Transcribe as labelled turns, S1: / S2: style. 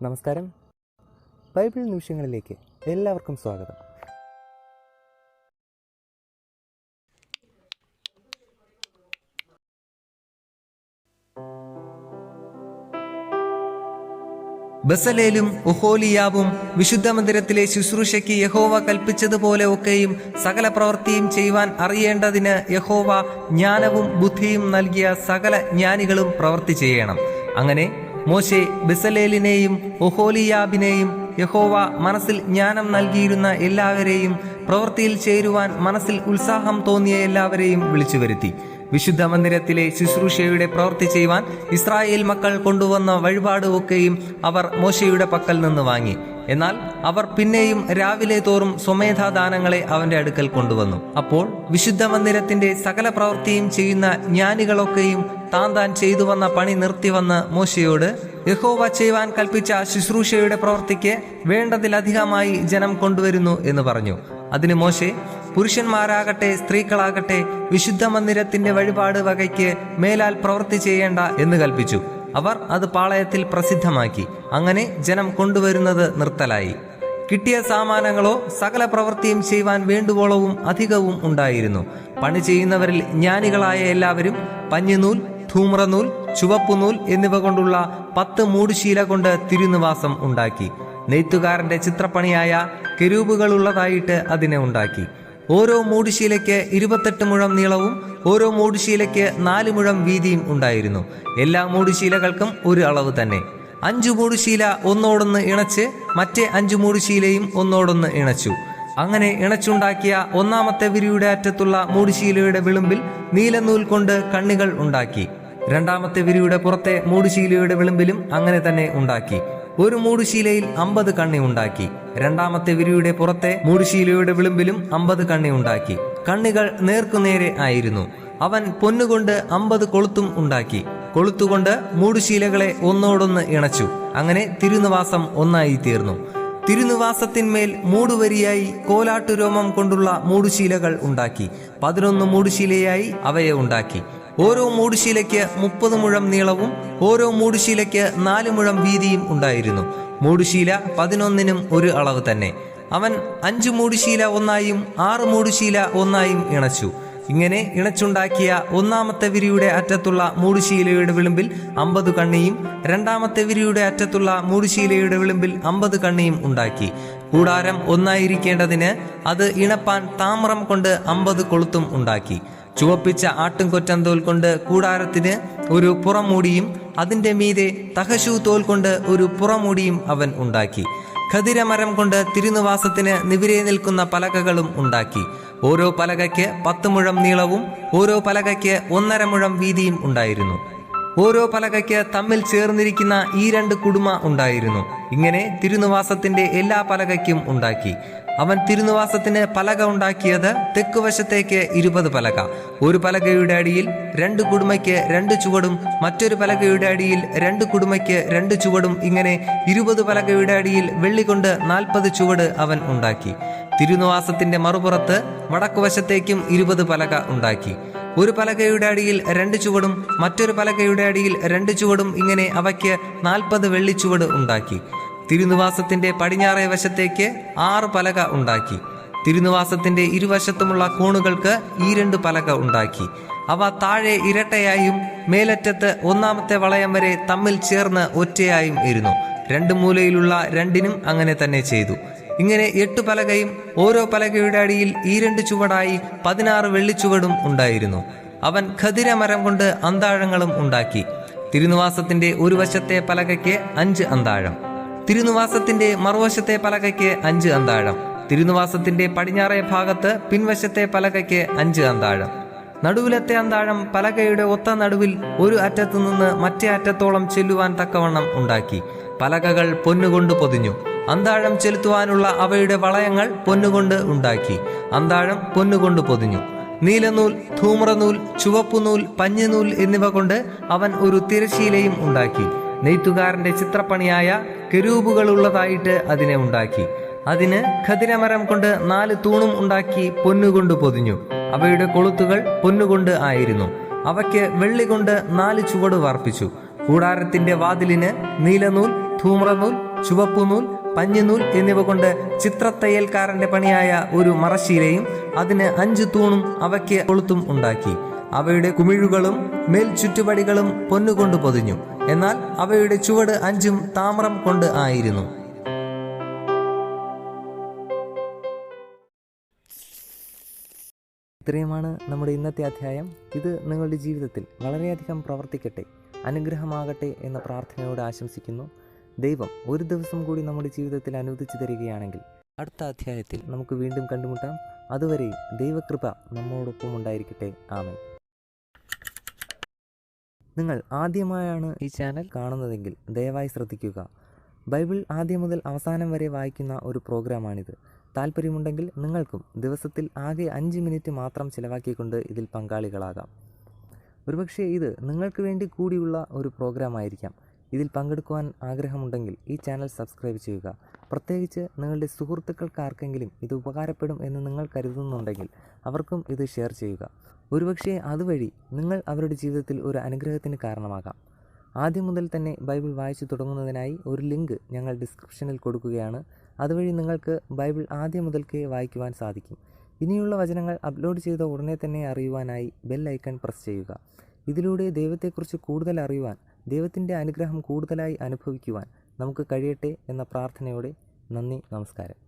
S1: നമസ്കാരം. ബൈബിൾ നിമിഷങ്ങളിലേക്ക് എല്ലാവർക്കും സ്വാഗതം.
S2: ബസലേലും ഒഹോലിയാവും വിശുദ്ധ മന്ദിരത്തിലെ ശുശ്രൂഷയ്ക്ക് യഹോവ കൽപ്പിച്ചതുപോലെ ഒക്കെയും സകല പ്രവൃത്തിയും ചെയ്യുവാൻ അറിയേണ്ടതിന് യഹോവ ജ്ഞാനവും ബുദ്ധിയും നൽകിയ സകല ജ്ഞാനികളും പ്രവൃത്തി ചെയ്യണം. അങ്ങനെ മോശെ ബസലേലിനെയും ഒഹോലിയാബിനെയും യഹോവ മനസ്സിൽ ജ്ഞാനം നൽകിയിരുന്ന എല്ലാവരെയും പ്രവൃത്തിയിൽ ചേരുവാൻ മനസ്സിൽ ഉത്സാഹം തോന്നിയ എല്ലാവരെയും വിളിച്ചു വരുത്തി. വിശുദ്ധ മന്ദിരത്തിലെ ശുശ്രൂഷയുടെ പ്രവൃത്തി ചെയ്യുവാൻ ഇസ്രായേൽ മക്കൾ കൊണ്ടുവന്ന വഴിപാട് ഒക്കെയും അവർ മോശയുടെ പക്കൽ നിന്ന് വാങ്ങി. എന്നാൽ അവർ പിന്നെയും രാവിലെ തോറും സ്വമേധാദാനങ്ങളെ അവന്റെ അടുക്കൽ കൊണ്ടുവന്നു. അപ്പോൾ വിശുദ്ധ മന്ദിരത്തിന്റെ സകല പ്രവൃത്തിയും ചെയ്യുന്ന ജ്ഞാനികളൊക്കെയും താൻ ചെയ്തു വന്ന പണി നിർത്തിവന്ന് മോശയോട്, യഹോവ ചെയ്യുവാൻ കൽപ്പിച്ച ശുശ്രൂഷയുടെ പ്രവൃത്തിക്ക് വേണ്ടതിലധികമായി ജനം കൊണ്ടുവരുന്നു എന്ന് പറഞ്ഞു. അതിന് മോശെ, പുരുഷന്മാരാകട്ടെ സ്ത്രീകളാകട്ടെ വിശുദ്ധ മന്ദിരത്തിന്റെ വഴിപാട് വകയ്ക്ക് മേലാൽ പ്രവൃത്തി ചെയ്യേണ്ട എന്ന് കൽപ്പിച്ചു. അവർ അത് പാളയത്തിൽ പ്രസിദ്ധമാക്കി. അങ്ങനെ ജനം കൊണ്ടുവരുന്നത് നിർത്തലായി. കിട്ടിയ സാമാനങ്ങളോ സകല പ്രവൃത്തിയും ചെയ്യുവാൻ വേണ്ടുവോളവും അധികവും ഉണ്ടായിരുന്നു. പണി ചെയ്യുന്നവരിൽ ജ്ഞാനികളായ എല്ലാവരും പഞ്ഞിനൂൽ, ധൂമ്രനൂൽ, ചുവപ്പുനൂൽ എന്നിവ കൊണ്ടുള്ള 10 മൂടുശീല കൊണ്ട് തിരുനിവാസം ഉണ്ടാക്കി. നെയ്ത്തുകാരന്റെ ചിത്രപ്പണിയായ കെരൂബുകളുള്ളതായിട്ട് അതിനെ ഉണ്ടാക്കി. ഓരോ മൂടുശീലയ്ക്ക് 28 മുഴം നീളവും ഓരോ മൂടുശീലയ്ക്ക് 4 മുഴം വീതിയും ഉണ്ടായിരുന്നു. എല്ലാ മൂടുശീലകൾക്കും ഒരു അളവ് തന്നെ. 5 മൂടുശീല ഒന്നോടൊന്ന് ഇണച്ച് മറ്റേ 5 മൂടുശീലയും ഒന്നോടൊന്ന് ഇണച്ചു. അങ്ങനെ ഇണച്ചുണ്ടാക്കിയ ഒന്നാമത്തെ വിരിയുടെ അറ്റത്തുള്ള മൂടുശീലയുടെ വിളുമ്പിൽ നീലനൂൽ കൊണ്ട് കണ്ണികൾ ഉണ്ടാക്കി. രണ്ടാമത്തെ വിരിയുടെ പുറത്തെ മൂടുശീലയുടെ വിളുമ്പിലും അങ്ങനെ തന്നെ ഉണ്ടാക്കി. ഒരു മൂടുശീലയിൽ 50 കണ്ണി ഉണ്ടാക്കി. രണ്ടാമത്തെ വിരിയുടെ പുറത്തെ മൂടുശീലയുടെ വിളുമ്പിലും 50 കണ്ണി ഉണ്ടാക്കി. കണ്ണികൾ നേർക്കുനേരെ ആയിരുന്നു. അവൻ പൊന്നുകൊണ്ട് 50 കൊളുത്തും ഉണ്ടാക്കി. കൊളുത്തുകൊണ്ട് മൂടുശീലകളെ ഒന്നോടൊന്ന് ഇണച്ചു. അങ്ങനെ തിരുനിവാസം ഒന്നായി തീർന്നു. തിരുനിവാസത്തിന്മേൽ മൂടുവരിയായി കോലാട്ടുരോമം കൊണ്ടുള്ള മൂടുശീലകൾ ഉണ്ടാക്കി. 11 മൂടുശീലയായി അവയെ ഉണ്ടാക്കി. ഓരോ മൂടുശീലയ്ക്ക് 30 മുഴം നീളവും ഓരോ മൂടുശീലയ്ക്ക് 4 മുഴം വീതിയും ഉണ്ടായിരുന്നു. മൂടുശീല 11നും ഒരു അളവ് തന്നെ. അവൻ 5 മൂടുശീല ഒന്നായും 6 മൂടുശീല ഒന്നായും ഇണച്ചു. ഇങ്ങനെ ഇണച്ചുണ്ടാക്കിയ ഒന്നാമത്തെ വിരിയുടെ അറ്റത്തുള്ള മൂടുശീലയുടെ വിളുമ്പിൽ 50 കണ്ണിയും രണ്ടാമത്തെ വിരിയുടെ അറ്റത്തുള്ള മൂടുശീലയുടെ വിളുമ്പിൽ 50 കണ്ണിയും ഉണ്ടാക്കി. കൂടാരം ഒന്നായിരിക്കേണ്ടതിന് അത് ഇണപ്പാൻ താമ്രം കൊണ്ട് 50 കൊളുത്തും ഉണ്ടാക്കി. ചുവപ്പിച്ച ആട്ടുംകൊറ്റന്തോൽ കൊണ്ട് കൂടാരത്തിന് ഒരു പുറമൂടിയും അതിന്റെ മീതെ തഹശൂ തോൽ കൊണ്ട് ഒരു പുറമൂടിയും അവൻ ഉണ്ടാക്കി. ഖദിരമരം കൊണ്ട് തിരുനിവാസത്തിന് നിവിരെ നിൽക്കുന്ന പലകകളും ഉണ്ടാക്കി. ഓരോ പലകയ്ക്ക് 10 മുഴം നീളവും ഓരോ പലകയ്ക്ക് 1.5 മുഴം വീതിയും ഉണ്ടായിരുന്നു. ഓരോ പലകയ്ക്ക് തമ്മിൽ ചേർന്നിരിക്കുന്ന ഈ 2 കുടുമ ഉണ്ടായിരുന്നു. ഇങ്ങനെ തിരുനിവാസത്തിന്റെ എല്ലാ പലകയ്ക്കും ഉണ്ടാക്കി. അവൻ തിരുനിവാസത്തിന് പലക ഉണ്ടാക്കിയത് തെക്കുവശത്തേക്ക് 20 പലക. ഒരു പലകയുടെ അടിയിൽ 2 കുടുമയ്ക്ക് 2 ചുവടും മറ്റൊരു പലകയുടെ അടിയിൽ 2 കുടുമയ്ക്ക് 2 ചുവടും, ഇങ്ങനെ 20 പലകയുടെ അടിയിൽ വെള്ളികൊണ്ട് 40 ചുവട് അവൻ ഉണ്ടാക്കി. തിരുനിവാസത്തിന്റെ മറുപുറത്ത് വടക്കുവശത്തേക്കും 20 പലക ഉണ്ടാക്കി. ഒരു പലകയുടെ അടിയിൽ 2 ചുവടും മറ്റൊരു പലകയുടെ അടിയിൽ 2 ചുവടും, ഇങ്ങനെ അവയ്ക്ക് 40 വെള്ളിച്ചുവട് ഉണ്ടാക്കി. തിരുനിവാസത്തിന്റെ പടിഞ്ഞാറേ വശത്തേക്ക് 6 പലക ഉണ്ടാക്കി. തിരുനിവാസത്തിന്റെ ഇരുവശത്തുമുള്ള കോണുകൾക്ക് ഈ 2 പലക ഉണ്ടാക്കി. അവ താഴെ ഇരട്ടയായും മേലറ്റത്ത് ഒന്നാമത്തെ വളയം വരെ തമ്മിൽ ചേർന്ന് ഒറ്റയായും ഇരുന്നു. 2 മൂലയിലുള്ള 2നും അങ്ങനെ തന്നെ ചെയ്തു. ഇങ്ങനെ 8 പലകയും ഓരോ പലകയുടെ അടിയിൽ ഈ 2 ചുവടായി 16 വെള്ളിച്ചുവടും ഉണ്ടായിരുന്നു. അവൻ ഖദിരമരം കൊണ്ട് അന്താഴങ്ങളും ഉണ്ടാക്കി. തിരുനിവാസത്തിന്റെ ഒരു വശത്തെ പലകയ്ക്ക് 5 അന്താഴം, തിരുനിവാസത്തിന്റെ മറുവശത്തെ പലകയ്ക്ക് 5 അന്താഴം, തിരുനിവാസത്തിന്റെ പടിഞ്ഞാറേ ഭാഗത്ത് പിൻവശത്തെ പലകയ്ക്ക് 5 അന്താഴം. നടുവിലത്തെ അന്താഴം പലകയുടെ ഒത്ത നടുവിൽ ഒരു അറ്റത്തു നിന്ന് മറ്റേ അറ്റത്തോളം ചെല്ലുവാൻ തക്കവണ്ണം ഉണ്ടാക്കി. പലകകൾ പൊന്നുകൊണ്ട് പൊതിഞ്ഞു. അന്താഴം ചെലുത്തുവാനുള്ള അവയുടെ വളയങ്ങൾ പൊന്നുകൊണ്ട് ഉണ്ടാക്കി. അന്താഴം പൊന്നുകൊണ്ട് പൊതിഞ്ഞു. നീലനൂൽ, ധൂമ്രനൂൽ, ചുവപ്പുനൂൽ, പഞ്ഞിനൂൽ എന്നിവ കൊണ്ട് അവൻ ഒരു തിരശീലയും ഉണ്ടാക്കി. നെയ്ത്തുകാരന്റെ ചിത്രപ്പണിയായ കെരൂബുകളുള്ളതായിട്ട് അതിനെ ഉണ്ടാക്കി. അതിന് ഖദിരമരം കൊണ്ട് 4 തൂണും ഉണ്ടാക്കി പൊന്നുകൊണ്ട് പൊതിഞ്ഞു. അവയുടെ കൊളുത്തുകൾ പൊന്നുകൊണ്ട് ആയിരുന്നു. അവയ്ക്ക് വെള്ളികൊണ്ട് 4 ചുവട് വാർപ്പിച്ചു. കൂടാരത്തിന്റെ വാതിലിന് നീലനൂൽ, ധൂമ്രനൂൽ, ചുവപ്പുനൂൽ, പഞ്ഞിനൂൽ എന്നിവ കൊണ്ട് ചിത്രത്തയ്യൽക്കാരന്റെ പണിയായ ഒരു മറശ്ശീലയും അതിന് 5 തൂണും അവയ്ക്ക് കൊളുത്തും ഉണ്ടാക്കി. അവയുടെ കുമിഴുകളും മേൽ ചുറ്റുപടികളും പൊന്നുകൊണ്ട് പൊതിഞ്ഞു. എന്നാൽ അവയുടെ ചുവട് 5 താമ്രം കൊണ്ട് ആയിരുന്നു.
S1: ഇത്രയുമാണ് നമ്മുടെ ഇന്നത്തെ അധ്യായം. ഇത് നിങ്ങളുടെ ജീവിതത്തിൽ വളരെയധികം പ്രവർത്തിക്കട്ടെ, അനുഗ്രഹമാകട്ടെ എന്ന പ്രാർത്ഥനയോടെ ആശംസിക്കുന്നു. ദൈവം ഒരു ദിവസം കൂടി നമ്മുടെ ജീവിതത്തിൽ അനുവദിച്ചു തരികയാണെങ്കിൽ അടുത്ത അധ്യായത്തിൽ നമുക്ക് വീണ്ടും കണ്ടുമുട്ടാം. അതുവരെ ദൈവകൃപ നമ്മോടൊപ്പം ഉണ്ടായിരിക്കട്ടെ. ആമേൻ. നിങ്ങൾ ആദ്യമായാണ് ഈ ചാനൽ കാണുന്നതെങ്കിൽ ദയവായി ശ്രദ്ധിക്കുക. ബൈബിൾ ആദ്യം മുതൽ അവസാനം വരെ വായിക്കുന്ന ഒരു പ്രോഗ്രാമാണിത്. താല്പര്യമുണ്ടെങ്കിൽ നിങ്ങൾക്കും ദിവസത്തിൽ ആകെ 5 മിനിറ്റ് മാത്രം ചിലവാക്കിക്കൊണ്ട് ഇതിൽ പങ്കാളികളാകാം. ഒരുപക്ഷെ ഇത് നിങ്ങൾക്ക് വേണ്ടി കൂടിയുള്ള ഒരു പ്രോഗ്രാം ആയിരിക്കാം. ഇതിൽ പങ്കെടുക്കുവാൻ ആഗ്രഹമുണ്ടെങ്കിൽ ഈ ചാനൽ സബ്സ്ക്രൈബ് ചെയ്യുക. പ്രത്യേകിച്ച് നിങ്ങളുടെ സുഹൃത്തുക്കൾക്കാർക്കെങ്കിലും ഇത് ഉപകാരപ്പെടും എന്ന് നിങ്ങൾ കരുതുന്നുണ്ടെങ്കിൽ അവർക്കും ഇത് ഷെയർ ചെയ്യുക. ഒരുപക്ഷെ അതുവഴി നിങ്ങൾ അവരുടെ ജീവിതത്തിൽ ഒരു അനുഗ്രഹത്തിന് കാരണമാകാം. ആദ്യം മുതൽ തന്നെ ബൈബിൾ വായിച്ചു തുടങ്ങുന്നതിനായി ഒരു ലിങ്ക് ഞങ്ങൾ ഡിസ്ക്രിപ്ഷനിൽ കൊടുക്കുകയാണ്. അതുവഴി നിങ്ങൾക്ക് ബൈബിൾ ആദ്യം മുതൽക്കേ വായിക്കുവാൻ സാധിക്കും. ഇനിയുള്ള വചനങ്ങൾ അപ്ലോഡ് ചെയ്ത ഉടനെ തന്നെ അറിയുവാനായി ബെൽ ഐക്കൺ പ്രസ് ചെയ്യുക. ഇതിലൂടെ ദൈവത്തെക്കുറിച്ച് കൂടുതൽ അറിയുവാൻ, ദൈവത്തിൻ്റെ അനുഗ്രഹം കൂടുതലായി അനുഭവിക്കുവാൻ നമുക്ക് കഴിയട്ടെ എന്ന പ്രാർത്ഥനയോടെ നന്ദി, നമസ്കാരം.